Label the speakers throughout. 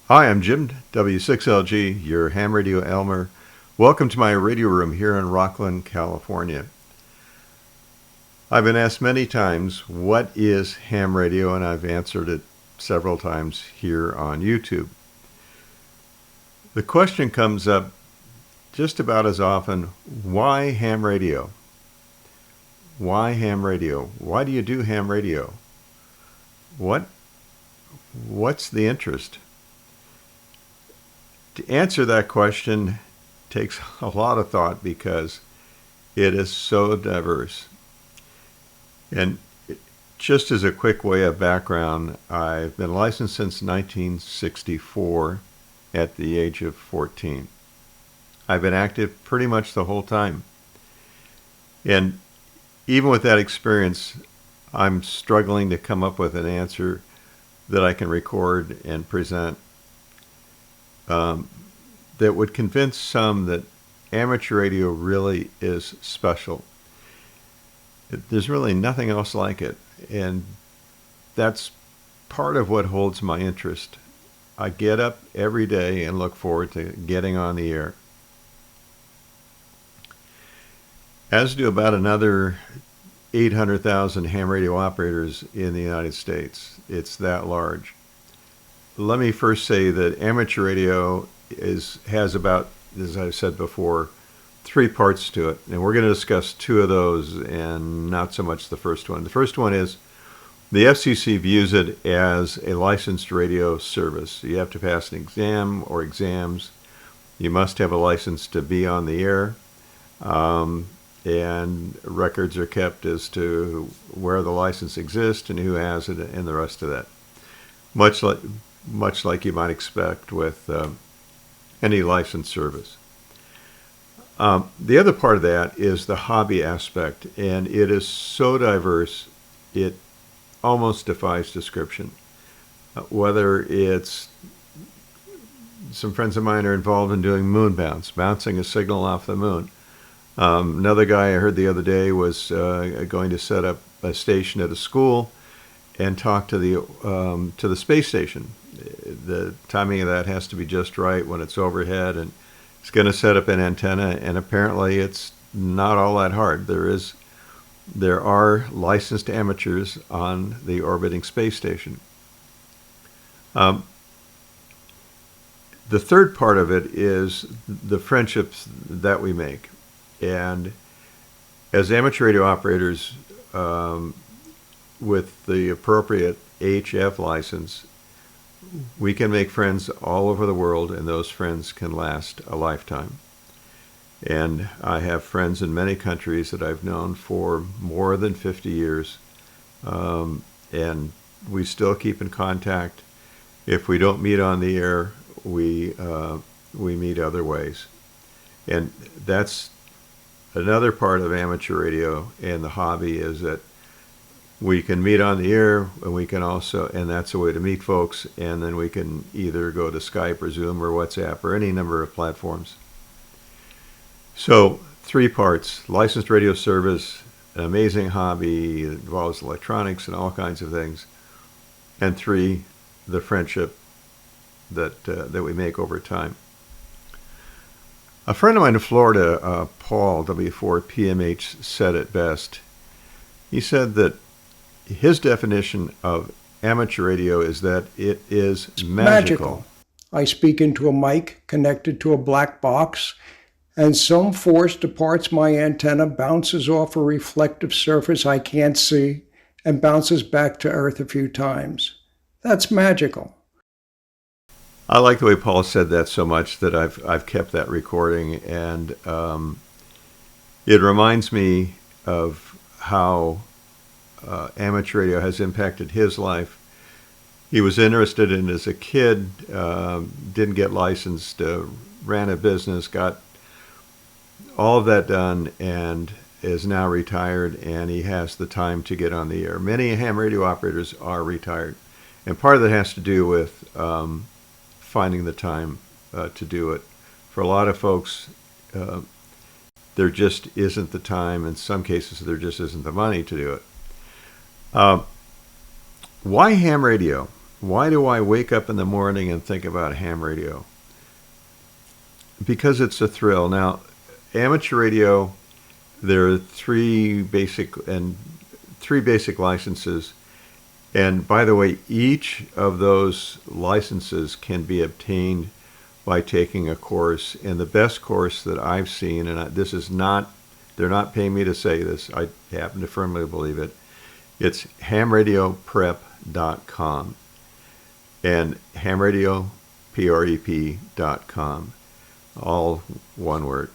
Speaker 1: Hi, I'm Jim, W6LG, your ham radio Elmer. Welcome to my radio room here in Rockland, California. I've been asked many times, what is ham radio? And I've answered it several times here on YouTube. The question comes up just about as often, why ham radio? Why ham radio? Why do you do ham radio? What's the interest? To answer that question takes a lot of thought because it is so diverse. And just as a quick way of background, I've been licensed since 1964 at the age of 14. I've been active pretty much the whole time. And even with that experience, I'm struggling to come up with an answer that I can record and present that would convince some that amateur radio really is special. There's really nothing else like it, and that's part of what holds my interest. I get up every day and look forward to getting on the air. As do about another 800,000 ham radio operators in the United States. It's that large. Let me first say that amateur radio has about, as I've said before, 3 parts to it. And we're going to discuss 2 of those and not so much the first one. The first one is the FCC views it as a licensed radio service. You have to pass an exam or exams. You must have a license to be on the air. And records are kept as to where the license exists and who has it and the rest of that. Much like you might expect with any licensed service. The other part of that is the hobby aspect, and it is so diverse, it almost defies description. Whether it's, some friends of mine are involved in doing moon bounce, bouncing a signal off the moon. Another guy I heard the other day was going to set up a station at a school and talk to the space station. The timing of that has to be just right when it's overhead, and it's going to set up an antenna, and apparently it's not all that hard. There are licensed amateurs on the orbiting space station. The third part of it is the friendships that we make. And as amateur radio operators with the appropriate HF license, we can make friends all over the world, and those friends can last a lifetime. And I have friends in many countries that I've known for more than 50 years, and we still keep in contact. If we don't meet on the air, we meet other ways. And that's another part of amateur radio and the hobby, is that we can meet on the air, and we can also, and that's a way to meet folks, and then we can either go to Skype or Zoom or WhatsApp or any number of platforms. So 3 parts: licensed radio service, an amazing hobby that involves electronics and all kinds of things, and 3, the friendship that we make over time. A friend of mine in Florida, Paul, W4PMH, said it best. He said that his definition of amateur radio is that it is magical.
Speaker 2: I speak into a mic connected to a black box, and some force departs my antenna, bounces off a reflective surface I can't see, and bounces back to Earth a few times. That's magical.
Speaker 1: I like the way Paul said that so much that I've kept that recording, and it reminds me of how amateur radio has impacted his life. He was interested in it as a kid, didn't get licensed, ran a business, got all of that done, and is now retired, and he has the time to get on the air. Many ham radio operators are retired, and part of that has to do with finding the time to do it. For a lot of folks, there just isn't the time. In some cases, there just isn't the money to do it. Why ham radio? why do I wake up in the morning and think about ham radio? Because it's a thrill. Now, amateur radio, there are three basic licenses. And by the way, each of those licenses can be obtained by taking a course. And the best course that I've seen, and this is not, they're not paying me to say this, I happen to firmly believe it, it's hamradioprep.com and hamradioprep.com, all one word.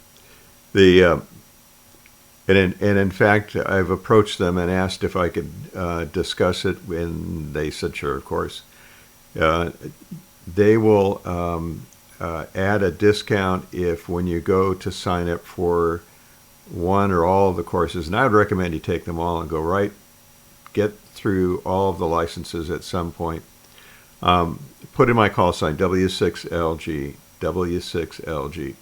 Speaker 1: And in fact, I've approached them and asked if I could discuss it, and they said, sure, of course. They will add a discount if when you go to sign up for one or all of the courses, and I would recommend you take them all and get through all of the licenses at some point. Put in my call sign, W6LG, W6LG.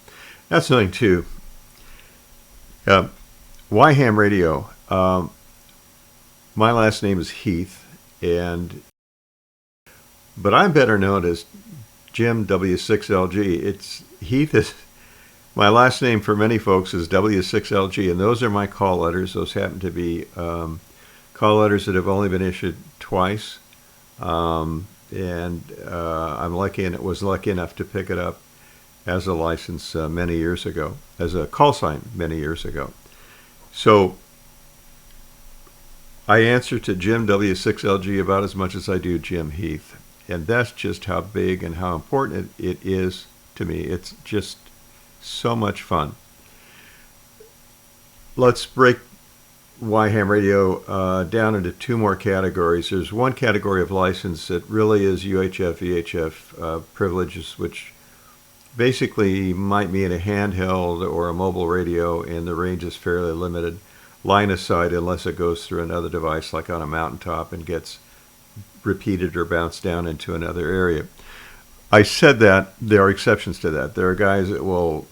Speaker 1: That's something too. Why ham radio? My last name is Heath, but I'm better known as Jim W6LG. It's Heath is my last name for many folks is W6LG, and those are my call letters. Those happen to be call letters that have only been issued twice, and I'm lucky and was lucky enough to pick it up as a license many years ago, as a call sign many years ago. So I answer to Jim W6LG about as much as I do Jim Heath. And that's just how big and how important it is to me. It's just so much fun. Let's break Why Ham Radio down into two more categories. There's one category of license that really is UHF, VHF privileges, which basically might mean a handheld or a mobile radio, and the range is fairly limited. Line of sight unless it goes through another device like on a mountaintop and gets repeated or bounced down into another area. I said that there are exceptions to that. There are guys that will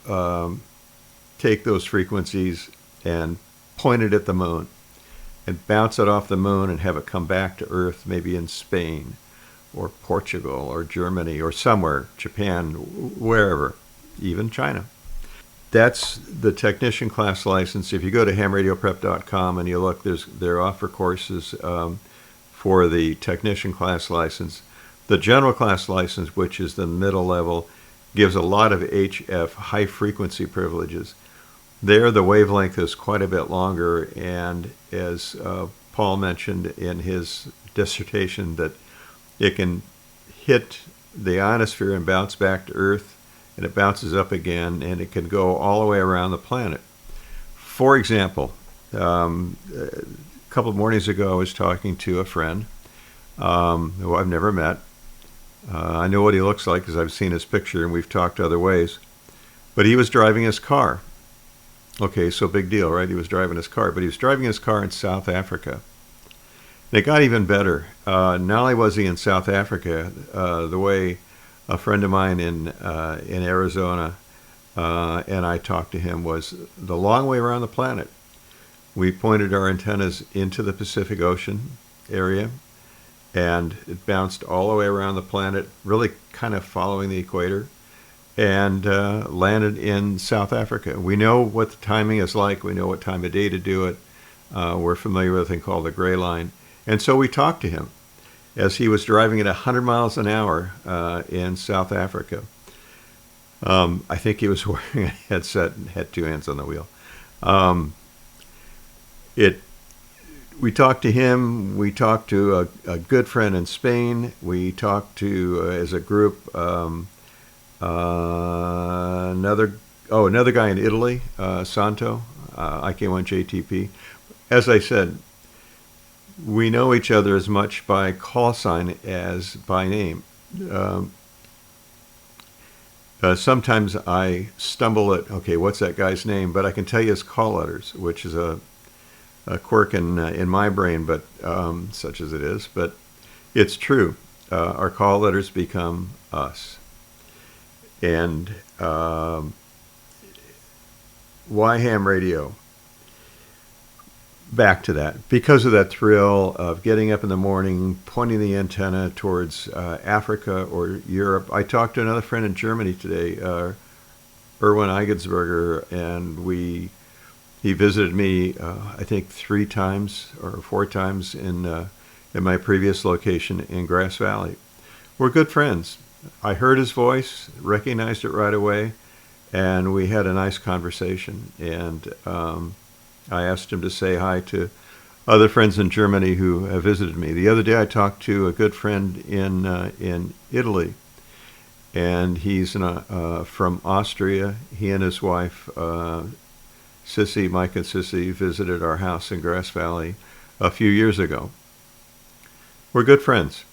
Speaker 1: take those frequencies and point it at the moon and bounce it off the moon and have it come back to Earth, maybe in Spain or Portugal or Germany or somewhere, Japan, wherever, even China. That's the technician class license. If you go to hamradioprep.com and you look, there offer courses for the technician class license. The general class license, which is the middle level, gives a lot of HF, high frequency privileges. There, the wavelength is quite a bit longer, and as Paul mentioned in his dissertation, that it can hit the ionosphere and bounce back to Earth, and it bounces up again, and it can go all the way around the planet. For example, a couple of mornings ago, I was talking to a friend who I've never met. I know what he looks like because I've seen his picture, and we've talked other ways. But he was driving his car. Okay, so big deal, right? He was driving his car, but he was driving his car in South Africa. And it got even better. Not only was he in South Africa, the way a friend of mine in Arizona and I talked to him was the long way around the planet. We pointed our antennas into the Pacific Ocean area, and it bounced all the way around the planet, really kind of following the equator, and landed in South Africa. We know what the timing is like. We know what time of day to do it. We're familiar with a thing called the gray line. And so we talked to him as he was driving at 100 miles an hour in South Africa. I think he was wearing a headset and had two hands on the wheel. We talked to him. We talked to a good friend in Spain. We talked to, as a group, another guy in Italy, Santo, IK1JTP. As I said, we know each other as much by call sign as by name. Sometimes I stumble at, okay, what's that guy's name? But I can tell you his call letters, which is a quirk in my brain, but such as it is. But it's true. Our call letters become us. And why ham radio? back to that, because of that thrill of getting up in the morning, pointing the antenna towards Africa or Europe. I talked to another friend in Germany today, Erwin Eigensberger, and he visited me, I think 3 times or 4 times in my previous location in Grass Valley. We're good friends. I heard his voice, recognized it right away, and we had a nice conversation. And I asked him to say hi to other friends in Germany who have visited me. The other day I talked to a good friend in Italy, and he's from Austria. He and his wife, Sissy, Mike and Sissy, visited our house in Grass Valley a few years ago. We're good friends.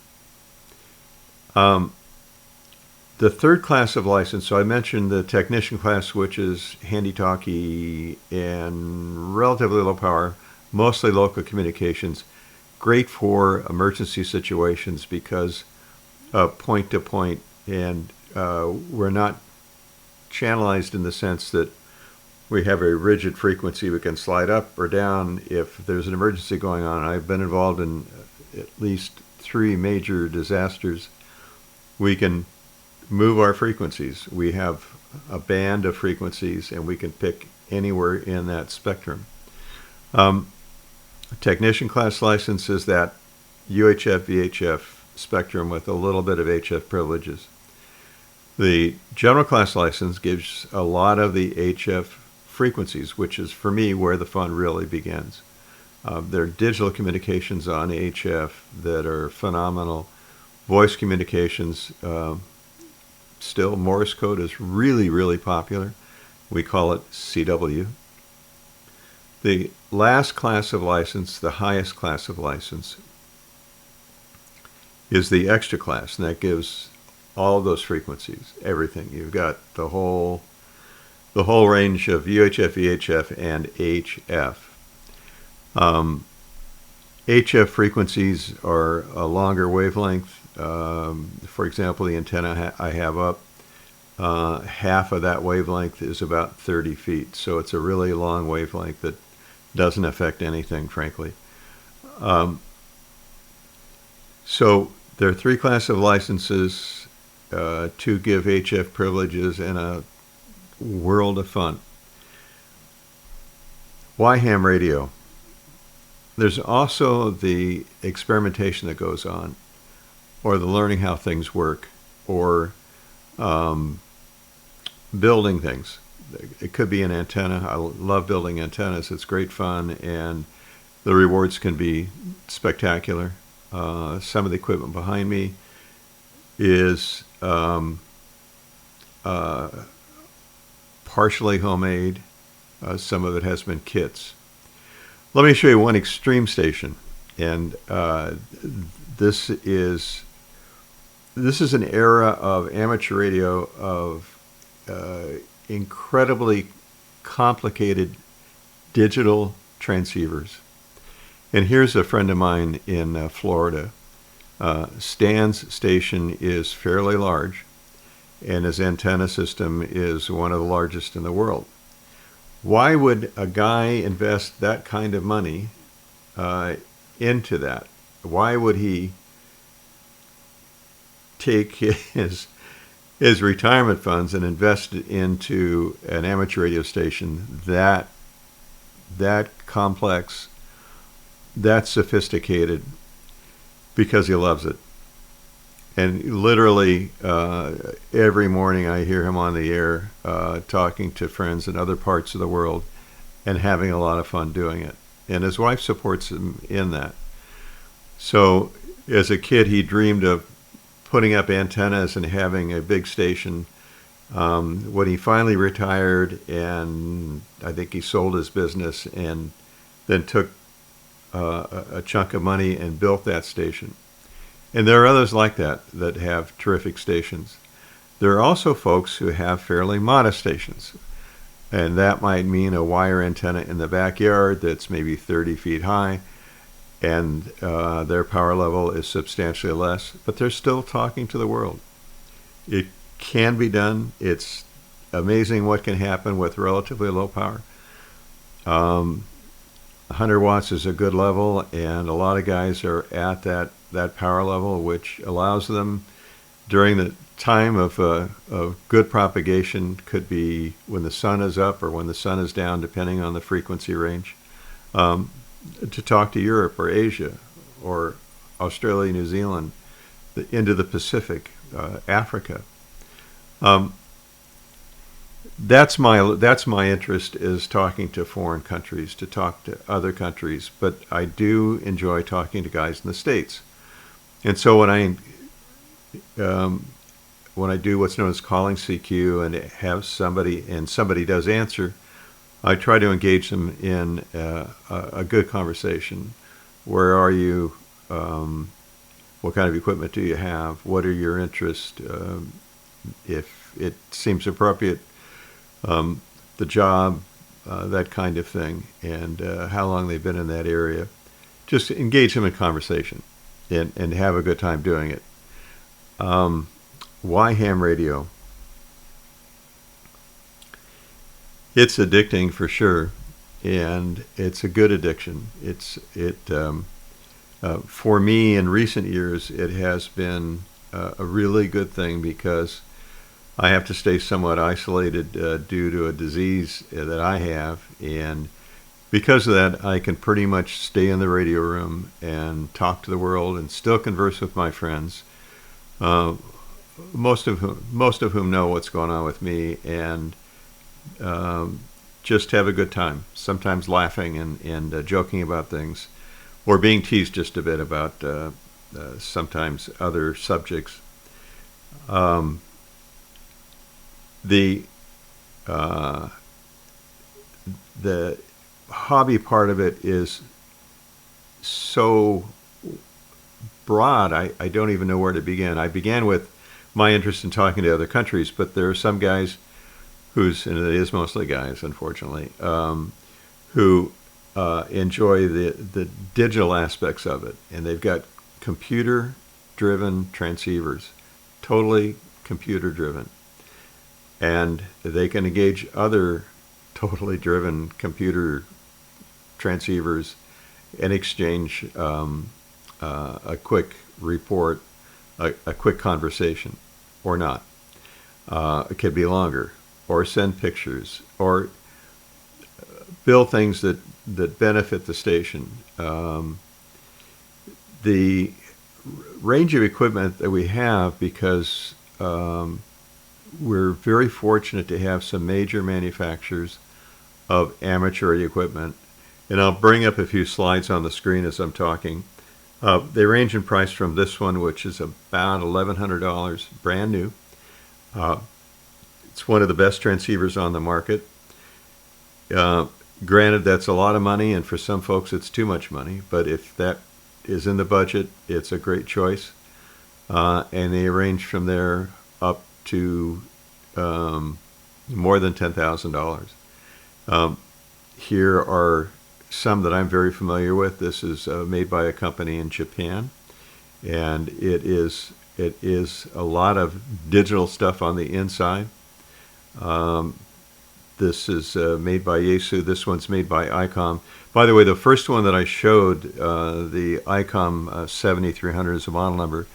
Speaker 1: The third class of license, so I mentioned the technician class, which is handy-talkie and relatively low power, mostly local communications, great for emergency situations because point to point, and we're not channelized in the sense that we have a rigid frequency we can slide up or down if there's an emergency going on. I've been involved in at least 3 major disasters. We can move our frequencies. We have a band of frequencies, and we can pick anywhere in that spectrum. Technician class license is that UHF, VHF spectrum with a little bit of HF privileges. The general class license gives a lot of the HF frequencies, which is, for me, where the fun really begins. There are digital communications on HF that are phenomenal. Voice communications, still Morse code is really, really popular. We call it CW. The last class of license, the highest class of license, is the extra class, and that gives all of those frequencies, everything. You've got the whole range of UHF, VHF, and HF. HF frequencies are a longer wavelength. For example, the antenna I have up, half of that wavelength is about 30 feet. So it's a really long wavelength that doesn't affect anything, frankly. So there are 3 classes of licenses to give HF privileges and a world of fun. Why ham radio? There's also the experimentation that goes on, or the learning how things work, or building things. It could be an antenna. I love building antennas. It's great fun, and the rewards can be spectacular. Some of the equipment behind me is partially homemade. Some of it has been kits. Let me show you one extreme station, and this is an era of amateur radio of incredibly complicated digital transceivers. And here's a friend of mine in Florida. Stan's station is fairly large, and his antenna system is one of the largest in the world. Why would a guy invest that kind of money into that? Why would he take his retirement funds and invest it into an amateur radio station that complex, that sophisticated? Because he loves it. And literally every morning I hear him on the air talking to friends in other parts of the world and having a lot of fun doing it. And his wife supports him in that. So as a kid, he dreamed of putting up antennas and having a big station. When he finally retired, and I think he sold his business and then took a chunk of money and built that station. And there are others like that have terrific stations. There are also folks who have fairly modest stations. And that might mean a wire antenna in the backyard that's maybe 30 feet high, and their power level is substantially less, but they're still talking to the world. It can be done. It's amazing what can happen with relatively low power. 100 watts is a good level, and a lot of guys are at that power level, which allows them during the time of good propagation, could be when the sun is up or when the sun is down, depending on the frequency range, um, to talk to Europe or Asia or Australia, New Zealand, into the Pacific, Africa. Um, that's my interest, is talking to foreign countries, to talk to other countries. But I do enjoy talking to guys in the States. And so when I do what's known as calling CQ and have somebody does answer, I try to engage them in a good conversation. Where are you? What kind of equipment do you have? What are your interests? If it seems appropriate, the job, that kind of thing, and how long they've been in that area. Just engage them in conversation and have a good time doing it. Why ham radio? It's addicting for sure, and it's a good addiction. For me in recent years, it has been a really good thing, because I have to stay somewhat isolated due to a disease that I have, and because of that, I can pretty much stay in the radio room and talk to the world and still converse with my friends, most of whom know what's going on with me, and just have a good time. Sometimes laughing and joking about things, or being teased just a bit about sometimes other subjects. The the hobby part of it is so broad, I don't even know where to begin. I began with my interest in talking to other countries, but there are some guys and it is mostly guys, unfortunately, who enjoy the digital aspects of it, and they've got computer-driven transceivers, totally computer-driven, and they can engage other totally driven computer transceivers and exchange a quick report, a quick conversation, or not. It could be longer, or send pictures, or build things that benefit the station. The range of equipment that we have, because we're very fortunate to have some major manufacturers of amateur equipment, and I'll bring up a few slides on the screen as I'm talking. They range in price from this one, which is about $1,100, brand new. It's one of the best transceivers on the market. Granted, that's a lot of money, and for some folks it's too much money, but if that is in the budget, it's a great choice. And they range from there up to more than $10,000. Here are some that I'm very familiar with. This is made by a company in Japan, and it is a lot of digital stuff on the inside. This is made by Yaesu. This one's made by ICOM. By the way, the first one that I showed, the ICOM 7300 is the model number.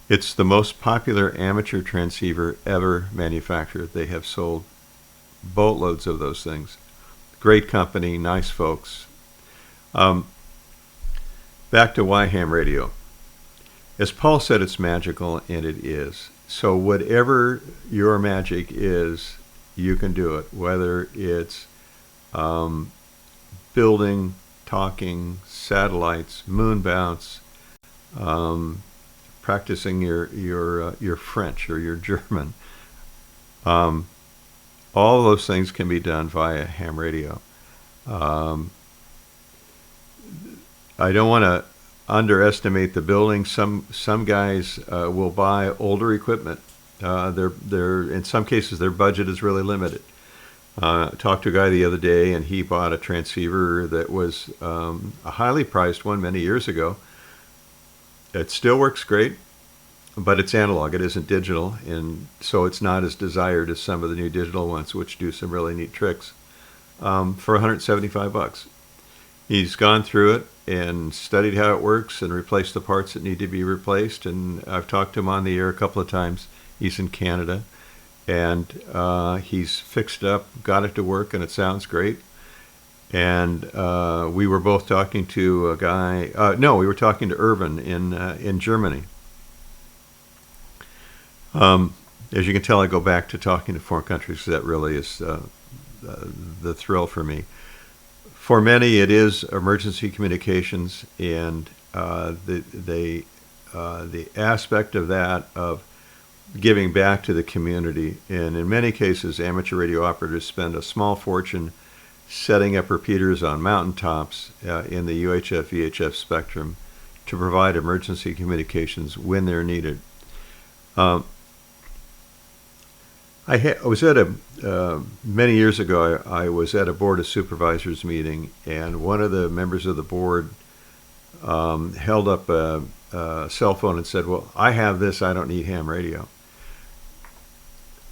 Speaker 1: It's the most popular amateur transceiver ever manufactured. They have sold boatloads of those things. Great company, nice folks. Back to why ham radio. As Paul said, it's magical, and it is. So whatever your magic is, you can do it. Whether it's building, talking, satellites, moon bounce, practicing your French or your German. All those things can be done via ham radio. I don't want to underestimate the building. Some guys will buy older equipment. They're in some cases their budget is really limited. I talked to a guy the other day, and he bought a transceiver that was a highly priced one many years ago. It still works great, but it's analog. It isn't digital, and so it's not as desired as some of the new digital ones, which do some really neat tricks. For $175. He's gone through it and studied how it works and replaced the parts that need to be replaced. And I've talked to him on the air a couple of times. He's in Canada, and he's fixed it up, got it to work, and it sounds great. And we were both talking to a guy. No, we were talking to Irvin in Germany. As you can tell, I go back to talking to foreign countries because that really is the thrill for me. For many, it is emergency communications, and the aspect of that of giving back to the community. And in many cases, amateur radio operators spend a small fortune setting up repeaters on mountaintops in the UHF VHF spectrum to provide emergency communications when they're needed. I was at many years ago, I was at a Board of Supervisors meeting, and one of the members of the board held up a cell phone and said, "Well, I have this, I don't need ham radio."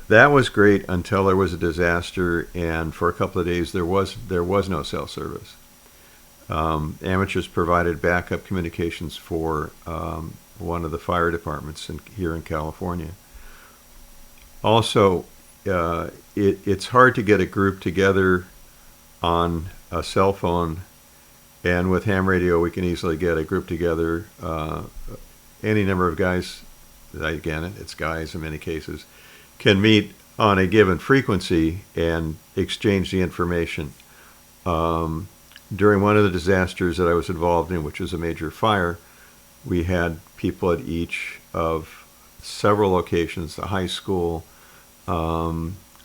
Speaker 1: That was great until there was a disaster, and for a couple of days there was no cell service. Amateurs provided backup communications for one of the fire departments here in California. Also, it's hard to get a group together on a cell phone, and with ham radio we can easily get a group together, any number of guys, again it's guys in many cases, can meet on a given frequency and exchange the information. During one of the disasters that I was involved in, which was a major fire, we had people at each of several locations, the high school.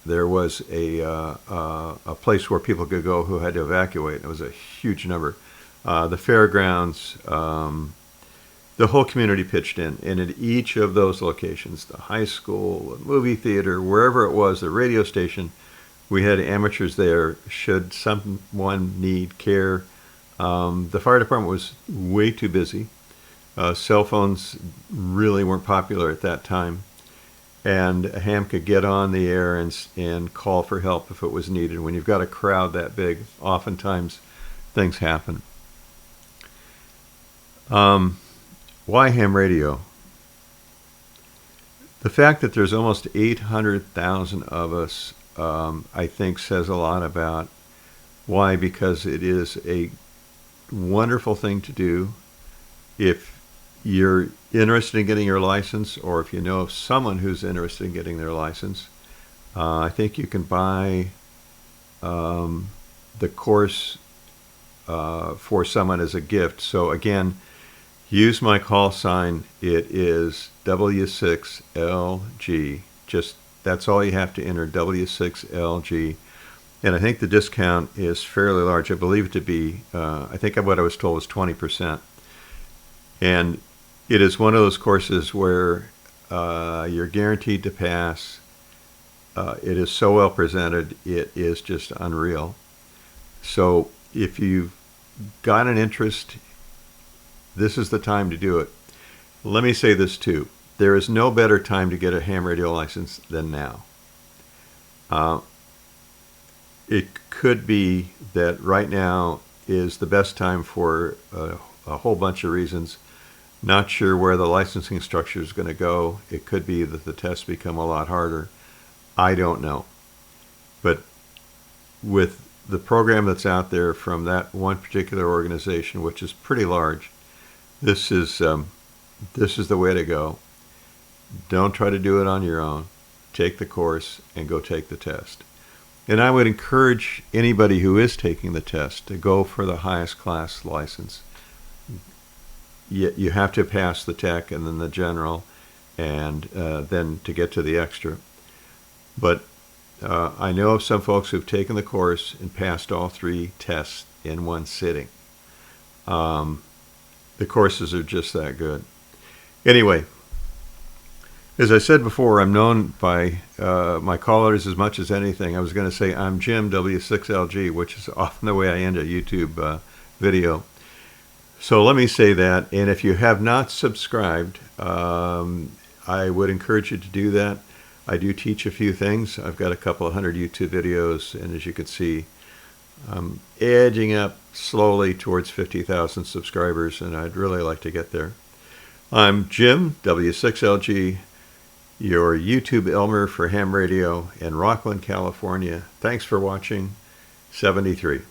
Speaker 1: There was a place where people could go who had to evacuate. It was a huge number. The fairgrounds, the whole community pitched in. And at each of those locations, the high school, the movie theater, wherever it was, the radio station, we had amateurs there should someone need care. The fire department was way too busy. Cell phones really weren't popular at that time. And a ham could get on the air and call for help if it was needed. When you've got a crowd that big, oftentimes things happen. Why ham radio? The fact that there's almost 800,000 of us, I think, says a lot about why, because it is a wonderful thing to do. If you're interested in getting your license, or if you know of someone who's interested in getting their license, I think you can buy the course for someone as a gift. So again, use my call sign. It is W6LG. Just that's all you have to enter, W6LG. And I think the discount is fairly large. I believe it to be, I think what I was told was 20%. And it is one of those courses where you're guaranteed to pass. It is so well presented, it is just unreal. So if you've got an interest, this is the time to do it. Let me say this too. There is no better time to get a ham radio license than now. It could be that right now is the best time for a whole bunch of reasons. Not sure where the licensing structure is going to go. It could be that the tests become a lot harder. I don't know. But with the program that's out there from that one particular organization, which is pretty large, this is the way to go. Don't try to do it on your own. Take the course and go take the test. And I would encourage anybody who is taking the test to go for the highest class license. You have to pass the tech and then the general, and then to get to the extra. But I know of some folks who've taken the course and passed all three tests in one sitting. The courses are just that good. Anyway, as I said before, I'm known by my callers as much as anything. I was going to say I'm Jim, W6LG, which is often the way I end a YouTube video. So let me say that, and if you have not subscribed, I would encourage you to do that. I do teach a few things. I've got a couple of hundred YouTube videos, and as you can see, edging up slowly towards 50,000 subscribers, and I'd really like to get there. I'm Jim, W6LG, your YouTube Elmer for ham radio in Rockland, California. Thanks for watching. 73.